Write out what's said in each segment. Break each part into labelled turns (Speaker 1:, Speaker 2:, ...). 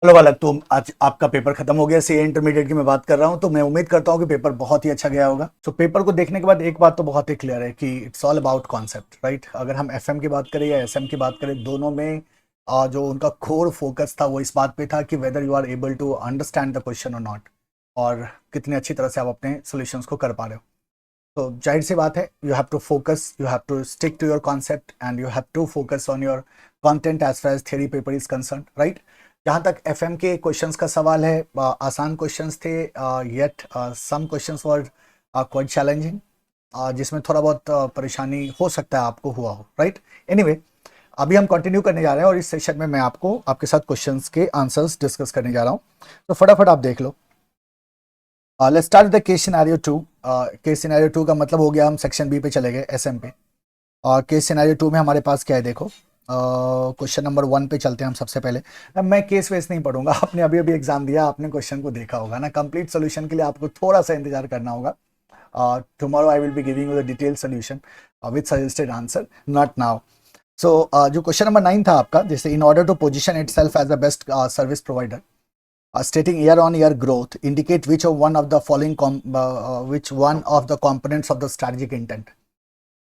Speaker 1: Hello बालक, तो आज आपका पेपर खत्म हो गया। सी इंटरमीडिएट की मैं बात कर रहा हूं, तो मैं उम्मीद करता हूं कि पेपर बहुत ही अच्छा गया होगा। तो पेपर को देखने के बाद एक बात तो बहुत ही क्लियर है कि it's all about concept, right. अगर हम एफएम की बात करें या एसएम की बात करें, दोनों में जो उनका कोर फोकस था वो इस बात पे था कि whether you are able to understand the question और नॉट, और कितनी अच्छी तरह से आप अपने सोल्यूशंस को कर पा रहे हो। तो जाहिर सी बात है, you have to focus, you have to stick to your concept and you have to focus on your content as far as theory paper is concern, right. जहाँ तक एफएम के क्वेश्चंस का सवाल है, आसान क्वेश्चंस थे, yet some questions were quite challenging, जिसमें थोड़ा बहुत परेशानी हो सकता है आपको हुआ हो, राइट। एनीवे, अभी हम कंटिन्यू करने जा रहे हैं और इस सेशन में मैं आपको आपके साथ क्वेश्चंस के आंसर्स डिस्कस करने जा रहा हूँ। तो फटाफट आप देख लो। Let's start the case scenario 2। Case scenario 2 का मतलब हो गया हम सेक्शन बी पे चले गए, एसएम पे। और केस सिनेरियो 2 में हमारे पास क्या है, देखो। क्वेश्चन नंबर 1 पे चलते हैं हम सबसे पहले। अब मैं केस वेस नहीं पढ़ूंगा, आपने अभी अभी एग्जाम दिया, आपने क्वेश्चन को देखा होगा ना। कंप्लीट सोल्यूशन के लिए आपको थोड़ा सा इंतजार करना होगा। Tomorrow I will be giving you the detail solution with suggested answer, not now. So जो क्वेश्चन नंबर 9 था आपका, जैसे in order to position itself as the best service provider, stating year-on-year growth, indicate which of one of the following which one of the components of the strategic intent।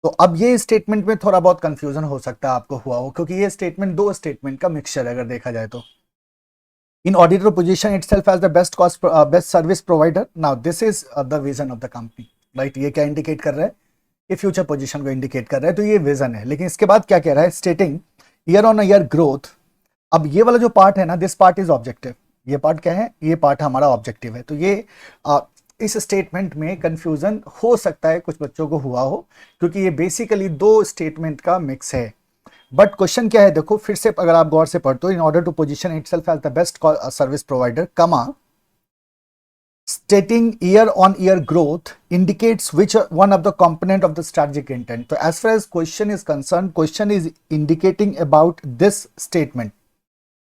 Speaker 1: तो अब ये statement में थोड़ा बहुत confusion हो सकता है आपको हुआ हो, क्योंकि ये स्टेटमेंट दो स्टेटमेंट का मिक्सचर है अगर देखा जाए तो। In order to position itself as the best cost best service provider, now this is the vision of the company, right. ये क्या इंडिकेट कर रहा है, ये फ्यूचर पोजिशन को इंडिकेट कर रहा है, तो ये विजन है। लेकिन इसके बाद क्या कह रहा है, स्टेटिंग ईयर ऑन ईयर ग्रोथ। अब ये वाला जो पार्ट है ना, दिस पार्ट इज ऑब्जेक्टिव। ये पार्ट क्या है, ये पार्ट हमारा ऑब्जेक्टिव है। तो ये इस स्टेटमेंट में कंफ्यूजन हो सकता है, कुछ बच्चों को हुआ हो, क्योंकि ये बेसिकली दो स्टेटमेंट का मिक्स है। बट क्वेश्चन क्या है, देखो फिर से अगर आप गौर से पढ़ते हो, in order to position itself as the best service provider, comma stating year on year growth indicates which one of the component of the strategic intent। So as far as question is concerned, question is indicating about this statement।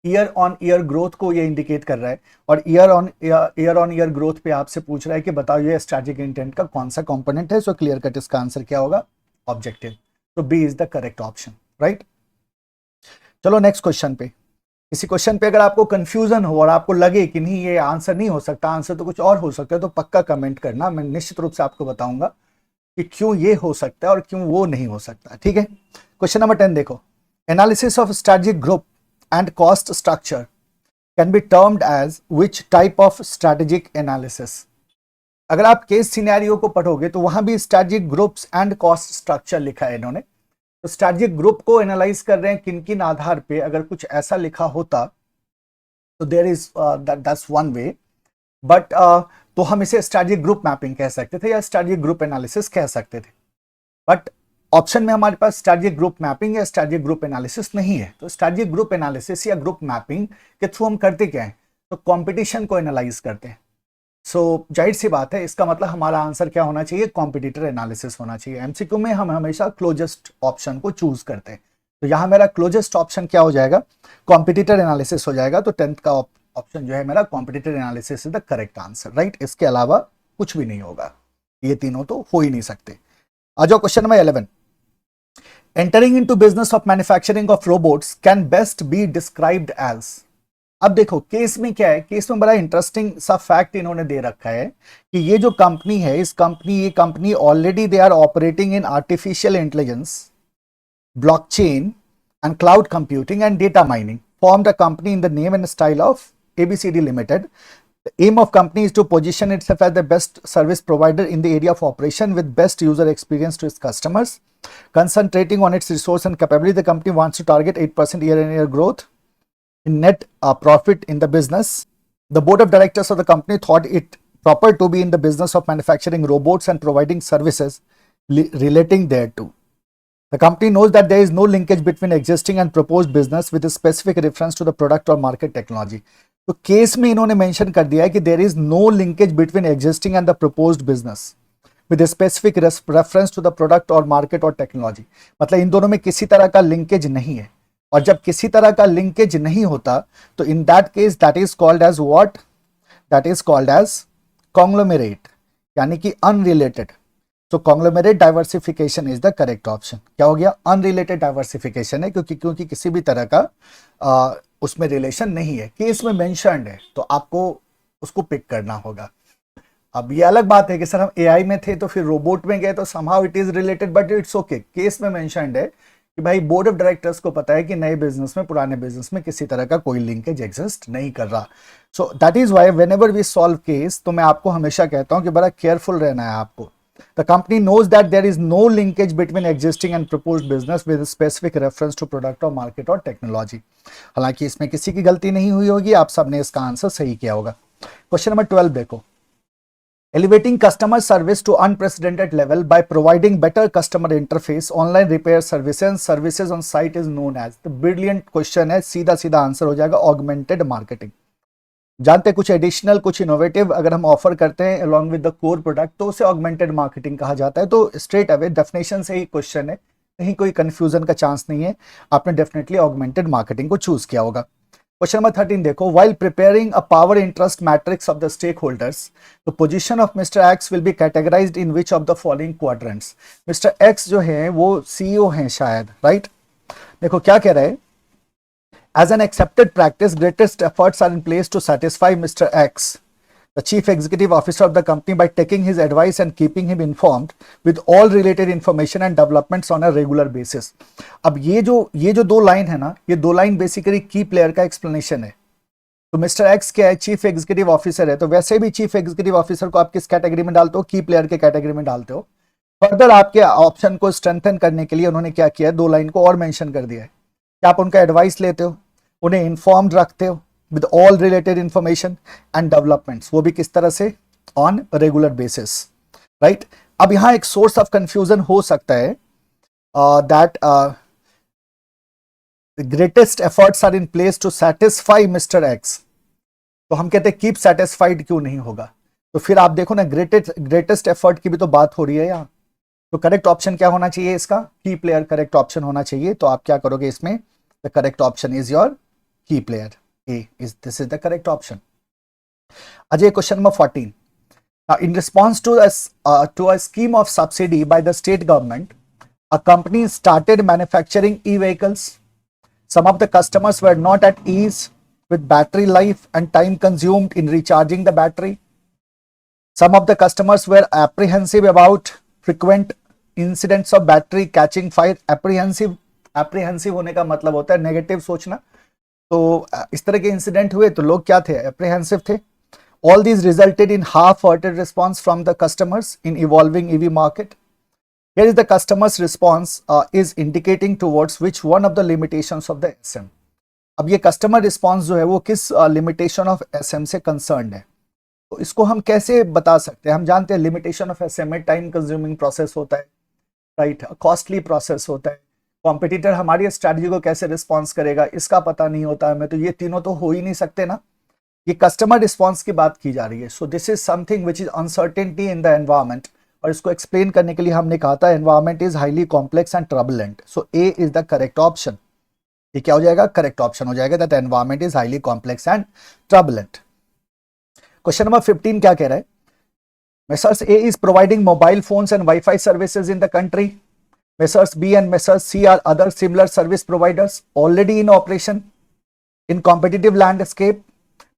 Speaker 1: Year on year growth को ये indicate कर रहा है, और year on year growth पे आपसे पूछ रहा है कि बताओ ये स्ट्रेटेजिक इंटेंट का कौन सा कंपोनेंट है। सो क्लियर कट इसका आंसर क्या होगा, ऑब्जेक्टिव। तो B is the correct option, right. चलो नेक्स्ट क्वेश्चन पे। इसी क्वेश्चन पे अगर आपको कंफ्यूजन हो और आपको लगे कि नहीं ये आंसर नहीं हो सकता, आंसर तो कुछ और हो सकता है, तो पक्का कमेंट करना, मैं निश्चित रूप से आपको बताऊंगा कि क्यों ये हो सकता है और क्यों वो नहीं हो सकता, ठीक है। क्वेश्चन नंबर 10 देखो। Analysis of strategic group and cost structure can be termed as which type of strategic analysis। अगर आप केस सिनेरियो को पढ़ोगे तो वहां भी strategic groups and cost structure लिखा है इन्होंने। तो स्ट्रेटेजिक ग्रुप को एनालाइज कर रहे हैं किन किन आधार पे, अगर कुछ ऐसा लिखा होता तो there is that's one way. But तो हम इसे स्ट्रेटेजिक ग्रुप मैपिंग कह सकते थे या स्ट्रेटेजिक ग्रुप एनालिसिस कह सकते थे। बट ऑप्शन में हमारे पास स्ट्रेटेजिक ग्रुप मैपिंग या स्ट्रेटेजिक ग्रुप एनालिसिस नहीं है। तो स्ट्रेटेजिक ग्रुप एनालिसिस या ग्रुप मैपिंग के थ्रू हम करते क्या है, तो कंपटीशन को एनालाइज करते हैं। सो जाहिर सी बात है, इसका मतलब हमारा आंसर क्या होना चाहिए, कॉम्पिटिटर एनालिसिस होना चाहिए। एमसीक्यू में हम हमेशा क्लोजेस्ट ऑप्शन को चूज करते हैं, तो यहां मेरा क्लोजेस्ट ऑप्शन क्या हो जाएगा, कॉम्पिटिटर एनालिसिस हो जाएगा। तो 10th का ऑप्शन जो है मेरा, competitor analysis is the correct answer, right. इसके अलावा कुछ भी नहीं होगा, ये तीनों तो हो ही नहीं सकते। आ जाओ question number 11। Entering into business of manufacturing of robots can best be described as। अब देखो केस में क्या है, केस में बड़ा इंटरेस्टिंग सा फैक्ट इन्होंने दे रखा है कि ये जो कंपनी है, ये company already they are operating in artificial intelligence, blockchain and cloud computing and data mining, formed a company in the name and style of ABCD Limited। The aim of company is to position itself as the best service provider in the area of operation with best user experience to its customers। Concentrating on its resource and capability, the company wants to target 8% year-on-year growth in net profit in the business। The board of directors of the company thought it proper to be in the business of manufacturing robots and providing services relating thereto। The company knows that there is no linkage between existing and proposed business with a specific reference to the product or market technology। तो case में इन्होंने mention कर दिया है कि there is no linkage between existing and the proposed business with a specific reference to the product or market or technology। मतलब इन दोनों में किसी तरह का लिंकेज नहीं है, और जब किसी तरह का लिंकेज नहीं होता तो in that case that is called as what, that is called as conglomerate, यानी कि unrelated. So conglomerate diversification is the correct option. क्या हो गया? अनरिलेटेड डाइवर्सिफिकेशन है, क्योंकि किसी भी तरह का उसमें रिलेशन नहीं है, केस में मेंशन्ड है, तो आपको उसको पिक करना होगा। अब ये अलग बात है कि सर हम एआई में थे तो फिर रोबोट में गए तो somehow it is related, but it's okay. Case में मेंशन्ड है कि भाई बोर्ड ऑफ डायरेक्टर्स को पता है कि नए बिजनेस में पुराने बिजनेस में किसी तरह का कोई लिंकेज एग्जिस्ट नहीं कर रहा। So that is why whenever we solve case, तो मैं आपको हमेशा कहता हूं कि बड़ा केयरफुल रहना है आपको। The company knows that there is no linkage between existing and proposed business with specific reference to product और मार्केट और टेक्नोलॉजी। हालांकि इसमें किसी की गलती नहीं हुई होगी, आप सबने इसका आंसर सही किया होगा। क्वेश्चन नंबर 12 देखो, elevating customer service to unprecedented level by providing better customer interface, online repair services on site is known as। the brilliant question है, सीधा सीधा आंसर हो जाएगा augmented marketing। जानते हैं कुछ एडिशनल कुछ इनोवेटिव अगर हम ऑफर करते हैं along with the core product तो उसे augmented marketing कहा जाता है। तो स्ट्रेट अवे डेफिनेशन से ही क्वेश्चन है, कहीं कोई कंफ्यूजन का चांस नहीं है, आपने डेफिनेटली augmented marketing को चूज किया होगा। Question number 13 देखो, while preparing a power interest matrix of the stakeholders, the position of Mr. X will be categorized in which of the following quadrants। Mr. X जो है वो CEO हैं शायद, right? देखो क्या कह रहे हैं, as an accepted practice, greatest efforts are in place to satisfy Mr. X, the chief executive officer of the company, by taking his advice and keeping him informed with all related information and developments on a regular basis। अब ये जो दो line है ना, ये दो line basically की player का एक्सप्लेनेशन है। तो मिस्टर एक्स क्या है? चीफ एग्जीक्यूटिव ऑफिसर है, तो वैसे भी चीफ एग्जीक्यूटिव ऑफिसर को आप किस कैटेगरी में डालते हो? की प्लेयर के कैटेगरी में डालते हो। फर्दर आपके ऑप्शन को स्ट्रेंथन करने के लिए उन्होंने क्या किया है, दो लाइन को और मेंशन कर दिया है कि आप उनका एडवाइस लेते हो, उन्हें इन्फॉर्म्ड रखते हो with all related information and developments, वो भी किस तरह से? on regular basis, right? अब यहां एक source of confusion हो सकता है that the greatest efforts are in place to satisfy Mr. X, तो हम कहते हैं keep satisfied क्यों नहीं होगा? तो फिर आप देखो ना, greatest effort की भी तो बात हो रही है यहाँ। तो करेक्ट ऑप्शन क्या होना चाहिए इसका? की प्लेयर करेक्ट ऑप्शन होना चाहिए। तो आप क्या करोगे इसमें? The correct option is your की player. This is the correct option। Ajay, question number 14. Now, in response to a scheme of subsidy by the state government, a company started manufacturing e-vehicles. Some of the customers were not at ease with battery life and time consumed in recharging the battery. Some of the customers were apprehensive about frequent incidents of battery catching fire। apprehensive होने का मतलब होता है negative सोचना। तो इस तरह के इंसिडेंट हुए तो लोग क्या थे? एप्रीहेंसिव थे। All these resulted in half hearted response from the customers in evolving EV market. Here is the customers response is indicating towards which one of the limitations of the SM. अब ये customer response जो है वो किस limitation of SM से concerned है? तो इसको हम कैसे बता सकते हैं? हम जानते हैं लिमिटेशन ऑफ एसएम में टाइम कंज्यूमिंग प्रोसेस होता है, राइट? कॉस्टली प्रोसेस होता है। कॉम्पिटिटर हमारी स्ट्रैटेजी को कैसे रिस्पॉन्स करेगा इसका पता नहीं होता हमें, तो ये तीनों तो हो ही नहीं सकते ना। ये कस्टमर रिस्पॉन्स की बात की जा रही है। So this is something which is uncertainty in the environment, और इसको एक्सप्लेन करने के लिए हमने कहा था environment is highly complex and turbulent. So a is the correct option. ये क्या हो जाएगा? करेक्ट ऑप्शन हो जाएगा, that environment is highly complex and turbulent. Question number 15 क्या कह रहा है? Messrs A is providing mobile phones and wifi services in the country. Messrs. B and Messrs. C are other similar service providers already in operation in competitive landscape.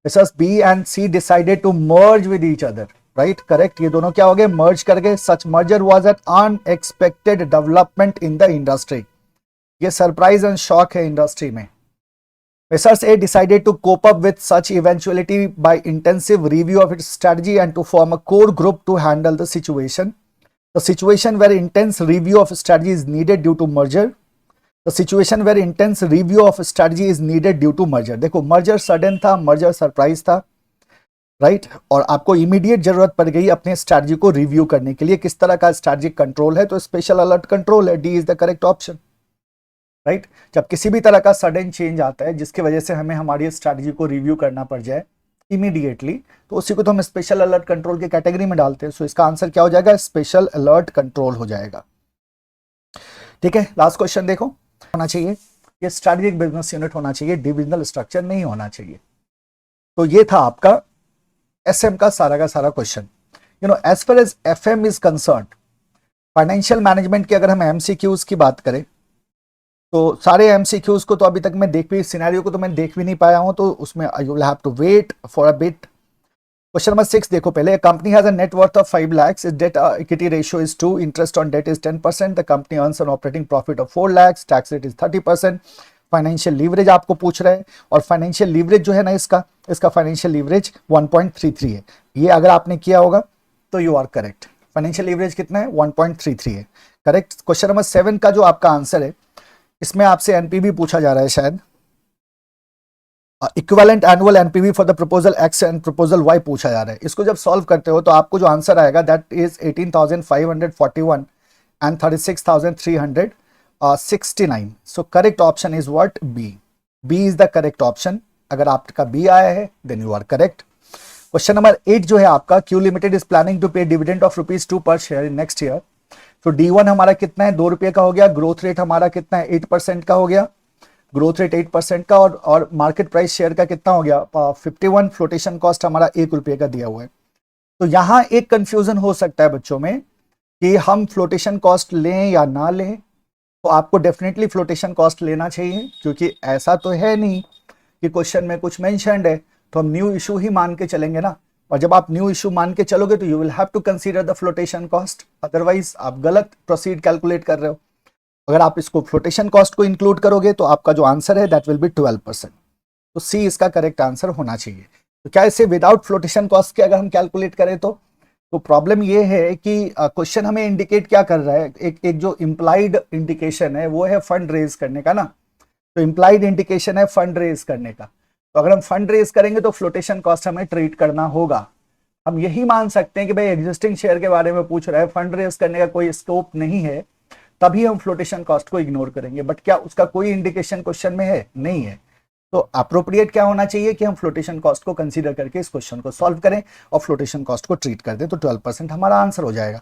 Speaker 1: Messrs. B and C decided to merge with each other, right? Correct. ये दोनों क्या हो गए? merge कर गए। Such merger was an unexpected development in the industry। ये surprise and shock है industry में। Messrs. A decided to cope up with such eventuality by intensive review of its strategy and to form a core group to handle the situation। The situation where intense review of strategy is needed due to merger। The situation where intense review of strategy is needed due to merger। देखो merger sudden था, merger surprise था, right? और आपको immediate जरूरत पड़ गई अपने strategy को रिव्यू करने के लिए। किस तरह का स्ट्रैटेजिक कंट्रोल है? तो स्पेशल अलर्ट कंट्रोल है। D is the correct option, right? जब किसी भी तरह का सडन चेंज आता है जिसकी वजह से हमें हमारी स्ट्रैटेजी को रिव्यू करना पड़ जाए इमीडिएटली, तो उसी को तो हम स्पेशल अलर्ट कंट्रोल की कैटेगरी में डालते हैं। सो इसका आंसर क्या हो जाएगा? स्पेशल अलर्ट कंट्रोल हो जाएगा। ठीक है, लास्ट क्वेश्चन देखो, होना चाहिए ये स्ट्रैटेजिक बिजनेस यूनिट होना चाहिए, डिविजनल स्ट्रक्चर नहीं होना चाहिए। तो ये था आपका एसएम का सारा question. You know, as far as FM is concern, financial management की अगर हम एमसीक्यूज की बात करें तो सारे एमसीक्यूज को तो अभी तक मैं देख भी, सिनेरियो को तो मैं देख भी नहीं पाया हूं, तो उसमें you will have to wait for a bit. Question number 6 देखो पहले, company has a net worth of 5 lakhs, its debt equity ratio is 2, interest on debt is 10%, the company earns an operating profit of 4 lakhs, tax rate is 30%, financial leverage आपको पूछ रहे हैं, और financial leverage जो है ना इसका financial leverage 1.33 है। ये अगर आपने किया होगा तो you are correct. Financial leverage कितना है? 1.33 है, करेक्ट। क्वेश्चन नंबर 7 का जो आपका आंसर है, इसमें आपसे एनपीवी पूछा जा रहा है शायद, equivalent annual NPV for the proposal X and proposal Y पूछा जा रहा है। इसको जब सॉल्व करते हो तो आपको जो आंसर आएगा that is 18,541 and 36,369। So correct option is what? B. B is the correct option. अगर आपका बी आया है then you are correct. Question number 8 जो है आपका, Q limited is planning to pay dividend of ₹2 per share in next year. तो D1 हमारा कितना है? ₹2 का हो गया। ग्रोथ रेट हमारा कितना है? 8% का हो गया, ग्रोथ रेट 8% का, और मार्केट प्राइस शेयर का कितना हो गया? 51। फ्लोटेशन कॉस्ट हमारा ₹1 का दिया हुआ है। तो यहां एक कंफ्यूजन हो सकता है बच्चों में कि हम फ्लोटेशन कॉस्ट लें या ना लें। तो आपको डेफिनेटली फ्लोटेशन कॉस्ट लेना चाहिए, क्योंकि ऐसा तो है नहीं कि क्वेश्चन में कुछ मेंशन्ड है तो हम न्यू इशू ही मान के चलेंगे ना। और जब आप न्यू इशू मान के चलोगे तो you will have to consider the flotation cost, otherwise आप गलत प्रोसीड कैलकुलेट कर रहे हो। अगर आप इसको फ्लोटेशन कॉस्ट को इंक्लूड करोगे तो आपका जो आंसर है दैट विल बी 12%। तो सी इसका करेक्ट आंसर होना चाहिए। तो क्या इसे विदाउट फ्लोटेशन कॉस्ट के अगर हम कैलकुलेट करें तो प्रॉब्लम ये है कि क्वेश्चन हमें इंडिकेट क्या कर रहा है, एक जो इम्प्लाइड इंडिकेशन है वो है फंड रेज करने का ना। तो इम्प्लाइड इंडिकेशन है फंड रेज करने का। तो अगर हम फंड रेज करेंगे तो फ्लोटेशन कॉस्ट हमें ट्रीट करना होगा। हम यही मान सकते हैं कि भाई एग्जिस्टिंग शेयर के बारे में पूछ रहा है, फंड रेज करने का कोई स्कोप नहीं है, तभी हम फ्लोटेशन कॉस्ट को इग्नोर करेंगे। बट क्या उसका कोई इंडिकेशन क्वेश्चन में है? नहीं है। तो अप्रोप्रिएट क्या होना चाहिए कि हम फ्लोटेशन कॉस्ट को कंसीडर करके इस क्वेश्चन को सॉल्व करें और फ्लोटेशन कॉस्ट को ट्रीट कर दें, तो 12% हमारा आंसर हो जाएगा।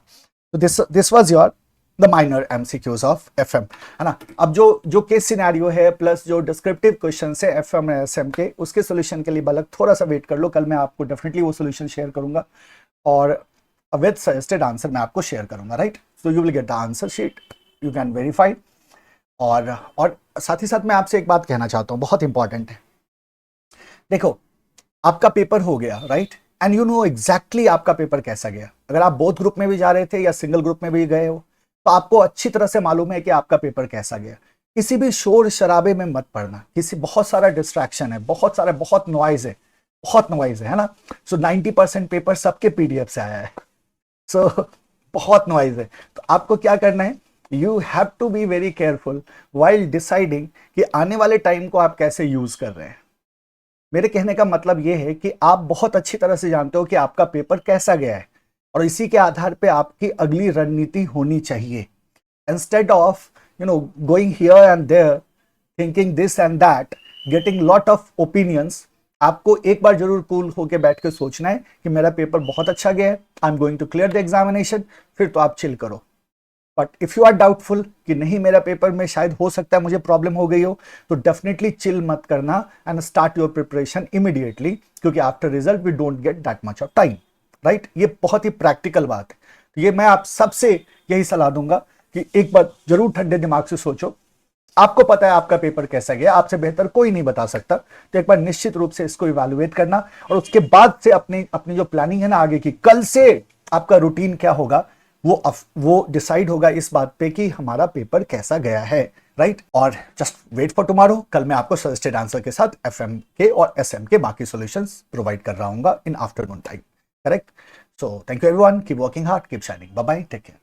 Speaker 1: तो this was your the minor MCQs of FM, है ना। अब जो केस सिनेरियो है प्लस जो डिस्क्रिप्टिव क्वेश्चन है एफएम और एसएम के, उसके सोल्यूशन के लिए बलक थोड़ा सा वेट कर लो। कल मैं आपको डेफिनेटली वो सोल्यूशन शेयर करूंगा और विद सजेस्टेड आंसर मैं आपको शेयर करूंगा, right. So you will get the answer sheet, you can verify. और साथ ही साथ मैं आपसे एक बात कहना चाहता हूं, बहुत इंपॉर्टेंट है। देखो, आपका पेपर हो गया, right, and you know exactly आपका पेपर कैसा गया। अगर आप बोथ ग्रुप में भी जा रहे थे या सिंगल ग्रुप में भी गए हो तो आपको अच्छी तरह से मालूम है कि आपका पेपर कैसा गया। किसी भी शोर शराबे में मत पड़ना, बहुत सारा डिस्ट्रैक्शन है, बहुत नॉइज है ना। सो 90% पेपर सबके पीडीएफ से आया है, सो बहुत नॉइज है। तो आपको क्या करना है, you have to be very careful while deciding कि आने वाले टाइम को आप कैसे यूज कर रहे हैं। मेरे कहने का मतलब यह है कि आप बहुत अच्छी तरह से जानते हो कि आपका पेपर कैसा गया है और इसी के आधार पे आपकी अगली रणनीति होनी चाहिए। Instead of going here and there, thinking this and that, getting lot of opinions, आपको एक बार जरूर कूल होकर बैठ के सोचना है कि मेरा पेपर बहुत अच्छा गया है, I am going to clear the examination, फिर तो आप चिल करो। But if you are doubtful कि नहीं मेरा पेपर में शायद हो सकता है मुझे प्रॉब्लम हो गई हो, तो डेफिनेटली चिल मत करना and start your preparation immediately, क्योंकि after result we don't get that much of time, right. ये बहुत ही प्रैक्टिकल बात है। तो ये मैं आप सबसे यही सलाह दूंगा कि एक बार जरूर ठंडे दिमाग से सोचो। आपको पता है आपका पेपर कैसा गया, आपसे बेहतर कोई नहीं बता सकता। तो एक बार निश्चित रूप से इसको इवैल्यूएट करना और उसके बाद से अपनी जो प्लानिंग है ना आगे की, कल से आपका रूटीन क्या होगा वो डिसाइड होगा इस बात पे कि हमारा पेपर कैसा गया है, राइट। और जस्ट वेट फॉर टुमारो, कल मैं आपको सजेस्टेड आंसर के साथ एफएम के और एसएम के बाकी सॉल्यूशंस प्रोवाइड कर रहा हूंगा in afternoon time, correct. So thank you everyone, keep working hard, keep shining, bye bye, take care.